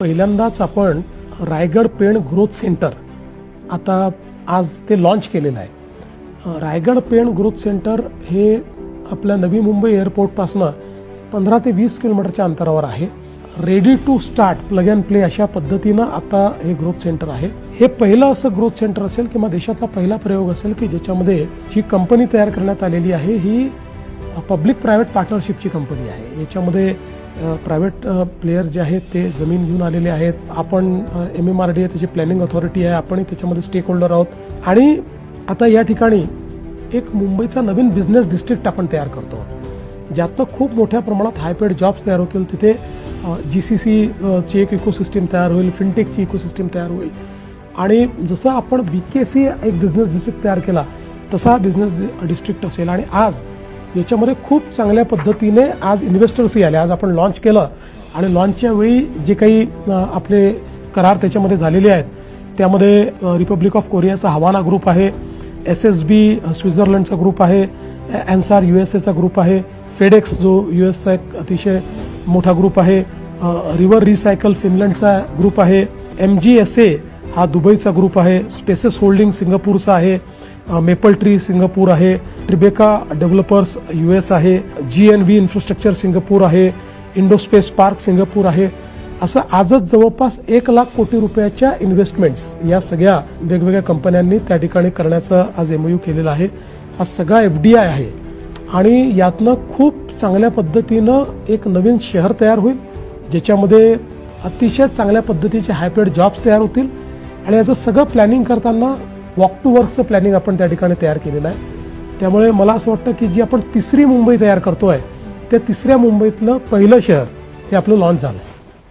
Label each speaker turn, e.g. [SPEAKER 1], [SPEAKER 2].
[SPEAKER 1] पहिल्यांदाच आपण Raigad Pen growth centre आता आज ते लॉन्च केलेलं आहे। रायगड पेण ग्रोथ सेंटर हे आपल्या नवी मुंबई एअरपोर्टपासून 15 ते 20 किलोमीटरच्या अंतरावर आहे। Ready to start plug and play अशा पद्धतीनं आता हे ग्रोथ सेंटर आहे। हे पहिलं असं ग्रोथ सेंटर असेल किंवा देशातला पहिला प्रयोग असेल की ज्याच्यामध्ये जी कंपनी तयार करण्यात आलेली आहे ही पब्लिक प्रायव्हेट पार्टनरशिपची कंपनी आहे। याच्यामध्ये प्रायव्हेट प्लेयर जे आहेत ते जमीन घेऊन आलेले आहेत। आपण MMRDA त्याची प्लॅनिंग अथॉरिटी आहे, आपण त्याच्यामध्ये स्टेक होल्डर आहोत आणि आता या ठिकाणी एक मुंबईचा नवीन बिझनेस डिस्ट्रिक्ट आपण तयार करतो, ज्यातनं खूप मोठ्या प्रमाणात हायपेड जॉब्स तयार होतील। तिथे GCC ची एक इकोसिस्टीम तयार होईल, फिनटेकची इकोसिस्टीम तयार होईल आणि जसं आपण BKC एक बिझनेस डिस्ट्रिक्ट तयार केला तसा बिझनेस डिस्ट्रिक्ट असेल। आणि आज याच्यामध्ये खूप चांगल्या पद्धतीने आज इन्व्हेस्टर्सही आले। आज आपण लॉन्च केलं आणि लॉन्चच्या वेळी जे काही आपले करार त्याच्यामध्ये झालेले आहेत त्यामध्ये रिपब्लिक ऑफ कोरियाचा हवाना ग्रुप आहे, SSB स्वित्झर्लंडचा ग्रुप आहे, एन्सार USAचा ग्रुप आहे, फेडेक्स जो USचा एक अतिशय मोठा ग्रुप आहे, रिव्हर रिसायकल फिनलंडचा ग्रुप आहे, MGSA हा दुबईचा ग्रुप आहे, स्पेसेस होल्डिंग सिंगापूरचा आहे, मेपल ट्री सिंगापूर आहे, ट्रिबेका डेव्हलपर्स US आहे, GNV इन्फ्रास्ट्रक्चर सिंगापूर आहे, इंडोस्पेस पार्क सिंगापूर आहे। असं आजच जवळपास 1 लाख कोटी रुपयाच्या इन्व्हेस्टमेंट्स या सगळ्या वेगवेगळ्या कंपन्यांनी त्या ठिकाणी करण्याचं आज MOU केलेला आहे। हा सगळा FDI आहे आणि यातनं खूप चांगल्या पद्धतीनं एक नवीन शहर तयार होईल, ज्याच्यामध्ये अतिशय चांगल्या पद्धतीचे हायपेड जॉब्स तयार होतील आणि याचं सगळं प्लॅनिंग करताना वॉक टू वर्कचं प्लॅनिंग आपण त्या ठिकाणी तयार केलेलं आहे। त्यामुळे मला असं वाटतं की जी आपण तिसरी मुंबई तयार करतोय त्या तिसऱ्या मुंबईतलं पहिलं शहर हे आपलं लॉन्च झालं।